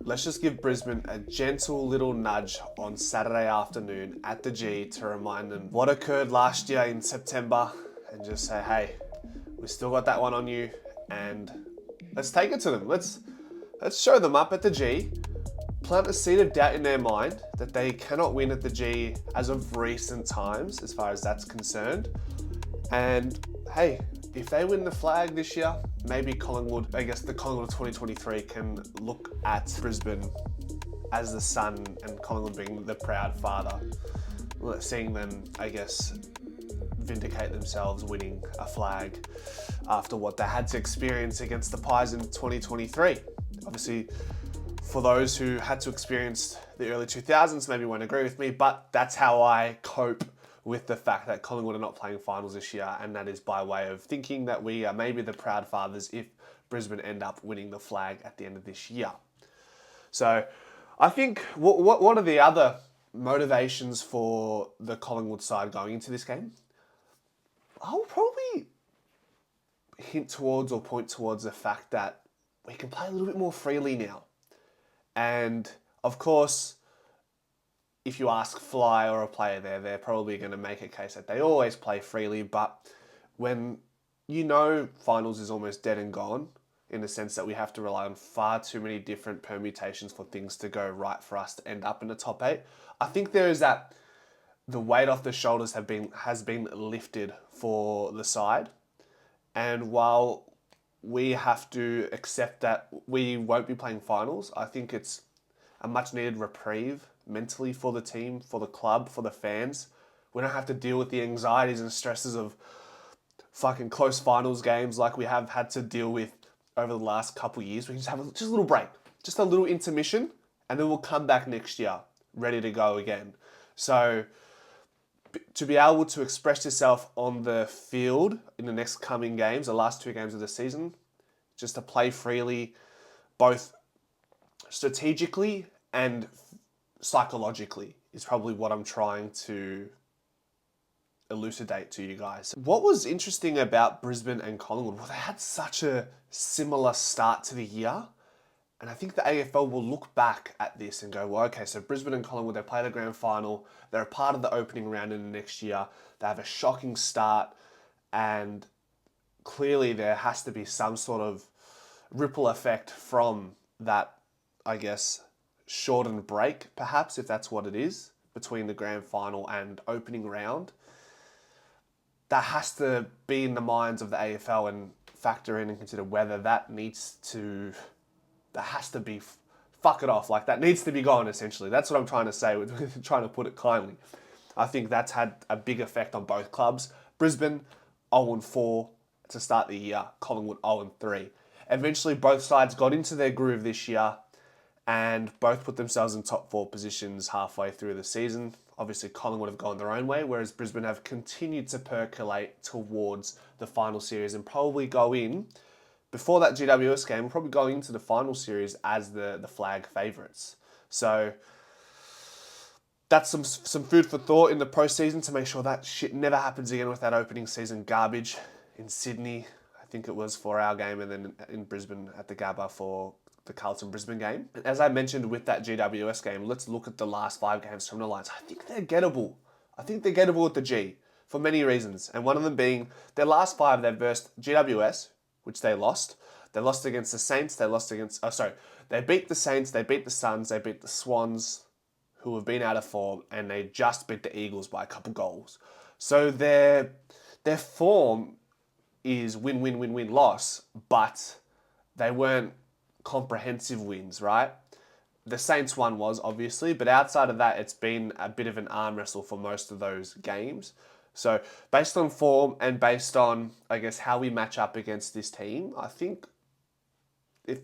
Let's just give Brisbane a gentle little nudge on Saturday afternoon at the G to remind them what occurred last year in September and just say, hey, we still got that one on you and let's take it to them. Let's show them up at the G, plant a seed of doubt in their mind that they cannot win at the G as of recent times, as far as that's concerned. And hey, if they win the flag this year, maybe Collingwood, I guess the Collingwood of 2023 can look at Brisbane as the son and Collingwood being the proud father. Seeing them, I guess, vindicate themselves winning a flag after what they had to experience against the Pies in 2023. Obviously, for those who had to experience the early 2000s, maybe won't agree with me, but that's how I cope with the fact that Collingwood are not playing finals this year, and that is by way of thinking that we are maybe the proud fathers if Brisbane end up winning the flag at the end of this year. So I think what are the other motivations for the Collingwood side going into this game? I'll probably hint towards or point towards the fact that we can play a little bit more freely now. And of course, if you ask Fly or a player there, they're probably going to make a case that they always play freely. But when you know finals is almost dead and gone, in the sense that we have to rely on far too many different permutations for things to go right for us to end up in the top 8, I think there is that the weight off the shoulders has been lifted for the side. And while we have to accept that we won't be playing finals, I think it's a much needed reprieve mentally for the team, for the club, for the fans. We don't have to deal with the anxieties and stresses of fucking close finals games like we have had to deal with over the last couple of years. We can just have just a little break, just a little intermission, and then we'll come back next year ready to go again. So to be able to express yourself on the field in the next coming games, the last 2 games of the season, just to play freely, both strategically and psychologically, is probably what I'm trying to elucidate to you guys. What was interesting about Brisbane and Collingwood, well, they had such a similar start to the year. And I think the AFL will look back at this and go, well, okay, so Brisbane and Collingwood, they play the grand final. They're a part of the opening round in the next year. They have a shocking start. And clearly there has to be some sort of ripple effect from that, I guess, shortened break, perhaps, if that's what it is, between the grand final and opening round. That has to be in the minds of the AFL and factor in and consider whether that has to be, fuck it off, like that needs to be gone, essentially. That's what I'm trying to say, with trying to put it kindly. I think that's had a big effect on both clubs. Brisbane, 0-4 to start the year. Collingwood, 0-3. Eventually, both sides got into their groove this year and both put themselves in top 4 positions halfway through the season. Obviously, Collingwood have gone their own way, whereas Brisbane have continued to percolate towards the final series and probably go in, before that GWS game, we're probably going into the final series as the flag favourites. So that's some food for thought in the postseason to make sure that shit never happens again with that opening season garbage in Sydney. I think it was for our game, and then in Brisbane at the Gabba for the Carlton-Brisbane game. As I mentioned with that GWS game, let's look at the last 5 games from the Lions. I think they're gettable. I think they're gettable at the G for many reasons. And one of them being their last 5, they've versed GWS, which they lost. They lost against the Saints. They beat the Saints. They beat the Suns. They beat the Swans, who have been out of form. And they just beat the Eagles by a couple goals. So their form is win, loss. But they weren't comprehensive wins, right? The Saints one was, obviously, but outside of that, it's been a bit of an arm wrestle for most of those games. So based on form and based on, I guess, how we match up against this team, I think if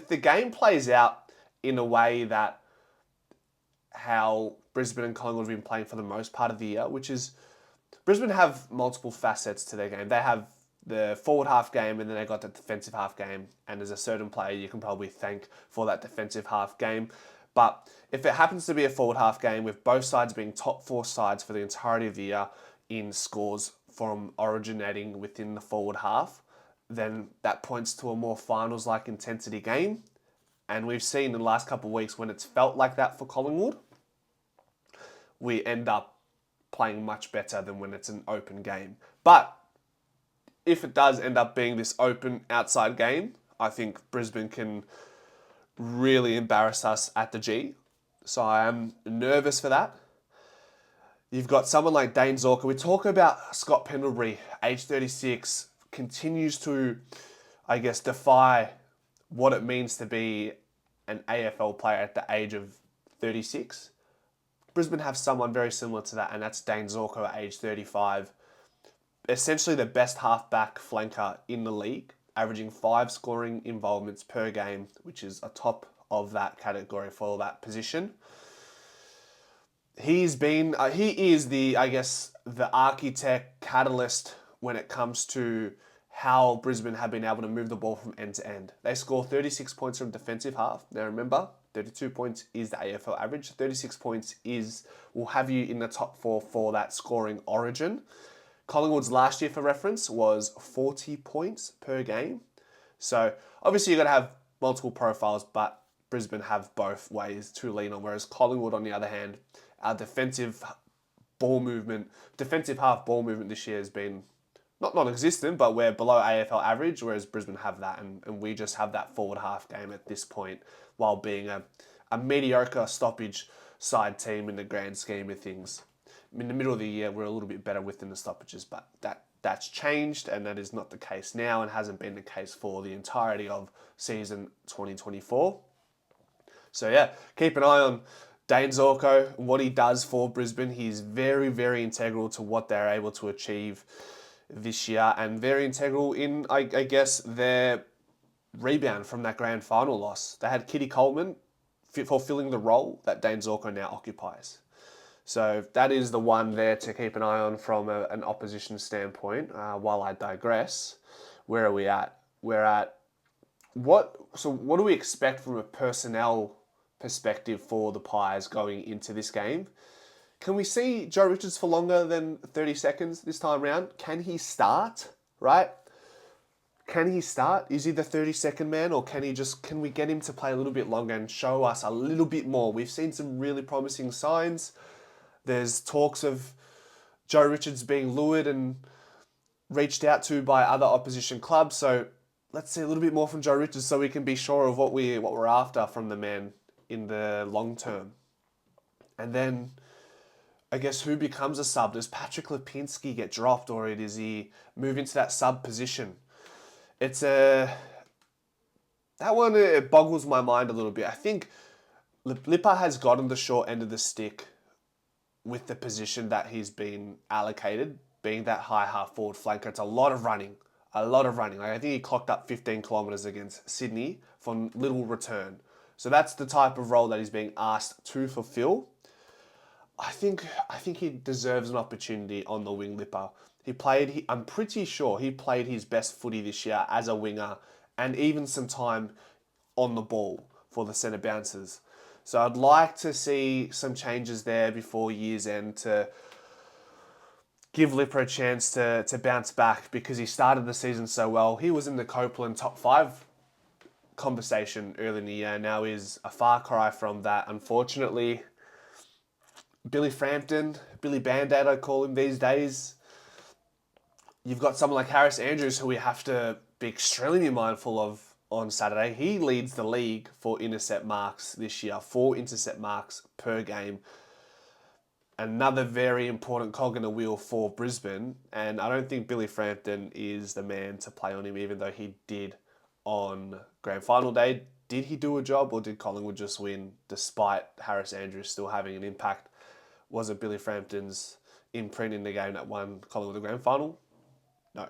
the game plays out in a way that how Brisbane and Collingwood have been playing for the most part of the year, which is Brisbane have multiple facets to their game. They have the forward half game, and then they got the defensive half game. And there's a certain player you can probably thank for that defensive half game. But if it happens to be a forward half game with both sides being top 4 sides for the entirety of the year in scores from originating within the forward half, then that points to a more finals-like intensity game. And we've seen in the last couple of weeks when it's felt like that for Collingwood, we end up playing much better than when it's an open game. But if it does end up being this open outside game, I think Brisbane can really embarrass us at the G. So I am nervous for that. You've got someone like Dane Zorko. We talk about Scott Pendlebury, age 36, continues to, I guess, defy what it means to be an AFL player at the age of 36. Brisbane have someone very similar to that, and that's Dane Zorko at age 35. Essentially the best halfback flanker in the league, averaging 5 scoring involvements per game, which is atop of that category for that position. He is the, I guess, the architect, catalyst when it comes to how Brisbane have been able to move the ball from end to end. They score 36 points from defensive half. Now remember, 32 points is the AFL average. 36 points will have you in the top 4 for that scoring origin. Collingwood's last year, for reference, was 40 points per game. So obviously you've got to have multiple profiles, but Brisbane have both ways to lean on. Whereas Collingwood, on the other hand, our defensive half ball movement this year has been not non-existent, but we're below AFL average, whereas Brisbane have that, and we just have that forward half game at this point, while being a mediocre stoppage side team in the grand scheme of things. In the middle of the year, we're a little bit better within the stoppages, but that's changed, and that is not the case now, and hasn't been the case for the entirety of season 2024. So yeah, keep an eye on Dane Zorko, what he does for Brisbane. He's very, very integral to what they're able to achieve this year, and very integral in, I guess, their rebound from that grand final loss. They had Kitty Coleman fulfilling the role that Dane Zorko now occupies. So that is the one there to keep an eye on from an opposition standpoint. While I digress, where are we at? We're at what do we expect from a personnel perspective for the Pies going into this game? Can we see Joe Richards for longer than 30 seconds this time around? Can he start, right? Can he start? Is he the 30-second man, or can we get him to play a little bit longer and show us a little bit more? We've seen some really promising signs. There's talks of Joe Richards being lured and reached out to by other opposition clubs. So let's see a little bit more from Joe Richards so we can be sure of what we're after from the man in the long term. And then, I guess, who becomes a sub? Does Patrick Lipinski get dropped, or does he move into that sub position? That one, it boggles my mind a little bit. I think Lipper has gotten the short end of the stick with the position that he's been allocated, being that high half forward flanker. It's a lot of running. Like, I think he clocked up 15 kilometres against Sydney for little return. So that's the type of role that he's being asked to fulfill. I think he deserves an opportunity on the wing, Lipper. I'm pretty sure he played his best footy this year as a winger, and even some time on the ball for the centre bouncers. So I'd like to see some changes there before year's end to give Lipper a chance to bounce back, because he started the season so well. He was in the Copeland top 5 conversation early in the year. Now is a far cry from that, unfortunately. Billy Frampton, Billy Band-Aid I call him these days. You've got someone like Harris Andrews, who we have to be extremely mindful of on Saturday. He leads the league for intercept marks this year, 4 intercept marks per game. Another very important cog in the wheel for Brisbane, and I don't think Billy Frampton is the man to play on him, even though he did on grand final day. Did he do a job, or did Collingwood just win despite Harris Andrews still having an impact? Was it Billy Frampton's imprint in the game that won Collingwood the grand final? No.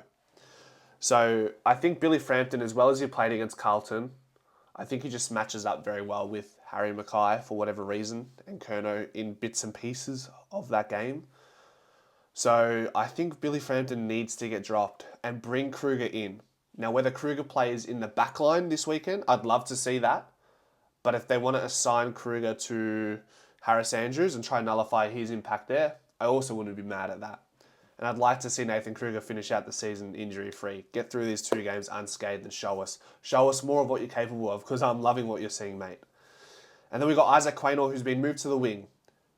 So I think Billy Frampton, as well as he played against Carlton, I think he just matches up very well with Harry Mackay for whatever reason, and Curnow in bits and pieces of that game. So I think Billy Frampton needs to get dropped and bring Kruger in. Now, whether Kruger plays in the back line this weekend, I'd love to see that. But if they want to assign Kruger to Harris Andrews and try and nullify his impact there, I also wouldn't be mad at that. And I'd like to see Nathan Kruger finish out the season injury-free. Get through these 2 games unscathed and show us more of what you're capable of, because I'm loving what you're seeing, mate. And then we got Isaac Quaynor, who's been moved to the wing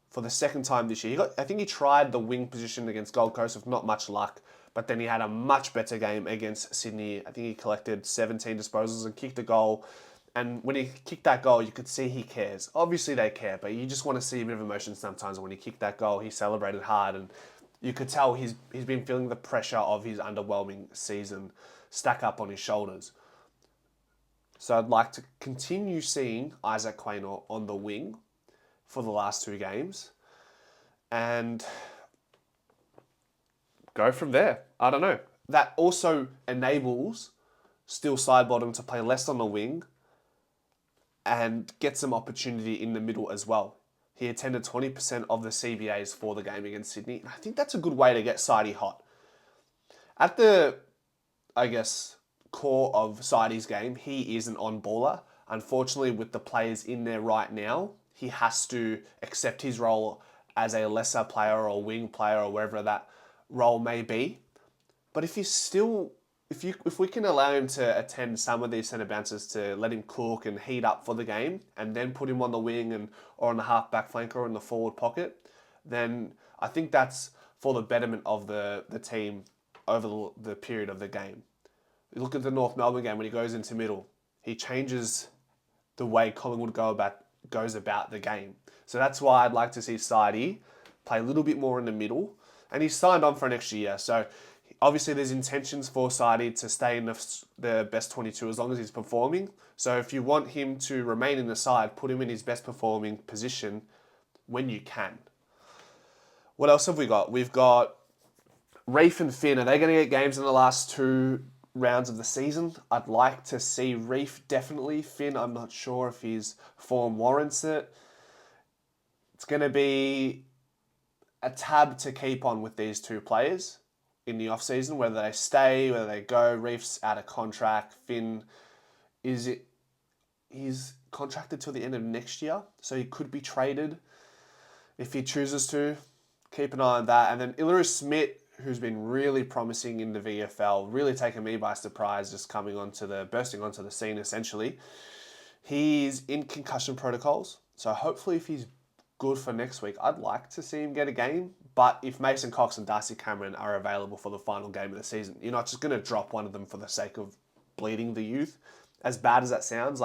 for the second time this year. I think he tried the wing position against Gold Coast with not much luck, but then he had a much better game against Sydney. I think he collected 17 disposals and kicked a goal. And when he kicked that goal, you could see he cares. Obviously they care, but you just want to see a bit of emotion sometimes. When he kicked that goal, he celebrated hard, and you could tell he's been feeling the pressure of his underwhelming season stack up on his shoulders. So I'd like to continue seeing Isaac Quaynor on the wing for the last 2 games and go from there. I don't know. That also enables Steele Sidebottom to play less on the wing and get some opportunity in the middle as well. He attended 20% of the CBAs for the game against Sydney. I think that's a good way to get Sidey hot. At the, core of Sidey's game, he is an on-baller. Unfortunately, with the players in there right now, he has to accept his role as a lesser player or wing player or wherever that role may be. But if we can allow him to attend some of these centre bounces, to let him cook and heat up for the game, and then put him on the wing or on the half back flank or in the forward pocket, then I think that's for the betterment of the team over the period of the game. You look at the North Melbourne game when he goes into middle, he changes the way Collingwood goes about the game. So that's why I'd like to see Sidey play a little bit more in the middle, and he's signed on for an extra year. So obviously, there's intentions for Sidey to stay in the best 22 as long as he's performing. So if you want him to remain in the side, put him in his best performing position when you can. What else have we got? We've got Reef and Finn. Are they going to get games in the last 2 rounds of the season? I'd like to see Reef definitely. Finn, I'm not sure if his form warrants it. It's going to be a tab to keep on with these 2 players in the off-season, whether they stay, whether they go. Reef's out of contract. Finn, he's contracted till the end of next year, so he could be traded if he chooses to. Keep an eye on that. And then Iluru Smith, who's been really promising in the VFL, really taken me by surprise, just bursting onto the scene essentially. He's in concussion protocols, so hopefully if he's good for next week, I'd like to see him get a game. But if Mason Cox and Darcy Cameron are available for the final game of the season, you're not just going to drop one of them for the sake of bleeding the youth. As bad as that sounds,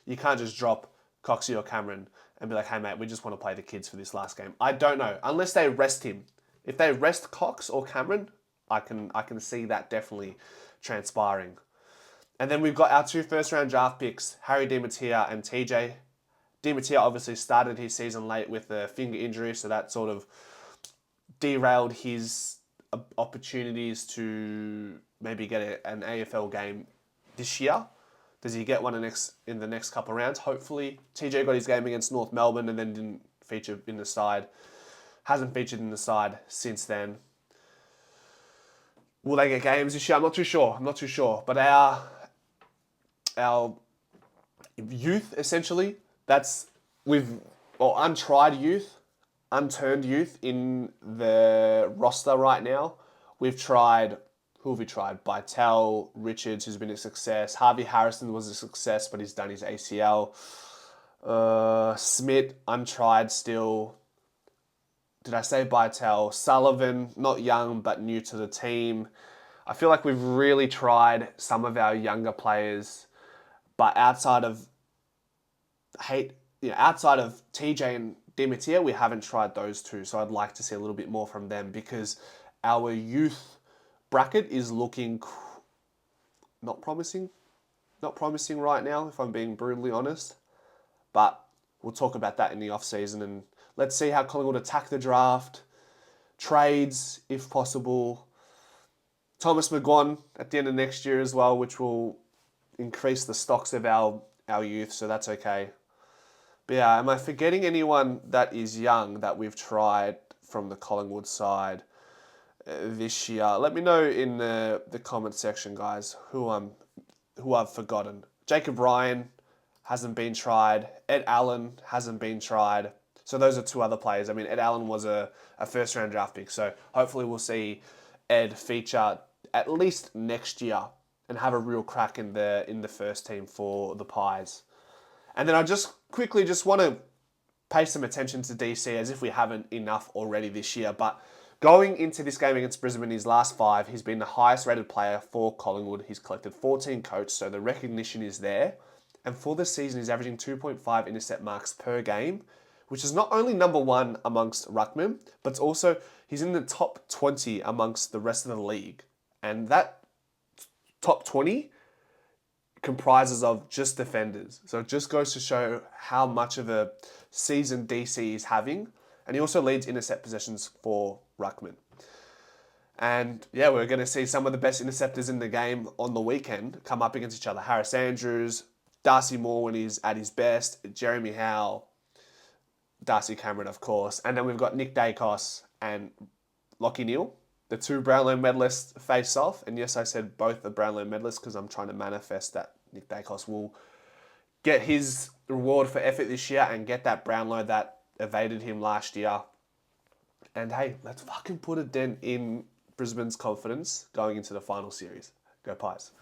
you can't just drop Coxie or Cameron and be like, hey mate, we just want to play the kids for this last game. I don't know, unless they rest him. If they rest Cox or Cameron, I can see that definitely transpiring. And then we've got our 2 first-round draft picks, Harry Di-Mattia and TJ. Di-Mattia obviously started his season late with a finger injury, so that sort of derailed his opportunities to maybe get an AFL game this year. Does he get one in the next couple of rounds? Hopefully. TJ got his game against North Melbourne and then didn't feature in the side. Hasn't featured in the side since then. Will they get games this year? I'm not too sure. But our youth, essentially, untried youth, unturned youth in the roster right now. Who have we tried? Bytel, Richards, who's been a success. Harvey Harrison was a success, but he's done his ACL. Smith, untried still. Did I say Bytel? Sullivan, not young, but new to the team. I feel like we've really tried some of our younger players, but outside of TJ and Di-Mattia, we haven't tried those 2. So I'd like to see a little bit more from them, because our youth bracket is looking not promising right now, if I'm being brutally honest. But we'll talk about that in the off-season, and let's see how Collingwood attack the draft. Trades, if possible. Thomas McGuan at the end of next year as well, which will increase the stocks of our youth, so that's okay. But yeah, am I forgetting anyone that is young that we've tried from the Collingwood side this year? Let me know in the comment section, guys, who I've forgotten. Jacob Ryan hasn't been tried. Ed Allen hasn't been tried. So those are 2 other players. I mean, Ed Allen was a first-round draft pick, so hopefully we'll see Ed feature at least next year and have a real crack in the first team for the Pies. And then I just quickly want to pay some attention to DC as if we haven't enough already this year. But going into this game against Brisbane, his last 5, he's been the highest rated player for Collingwood. He's collected 14 coats, so the recognition is there. And for the season, he's averaging 2.5 intercept marks per game, which is not only number 1 amongst ruckmen, but also he's in the top 20 amongst the rest of the league. And that top 20 comprises of just defenders. So it just goes to show how much of a season DC is having. And he also leads intercept possessions for ruckman. And yeah, we're going to see some of the best interceptors in the game on the weekend come up against each other. Harris Andrews, Darcy Moore when he's at his best, Jeremy Howe, Darcy Cameron, of course. And then we've got Nick Dacos and Lachie Neale. The 2 Brownlow medalists face off. And yes, I said both the Brownlow medalists because I'm trying to manifest that Nick Dacos will get his reward for effort this year and get that Brownlow that evaded him last year. And hey, let's fucking put a dent in Brisbane's confidence going into the final series. Go Pies.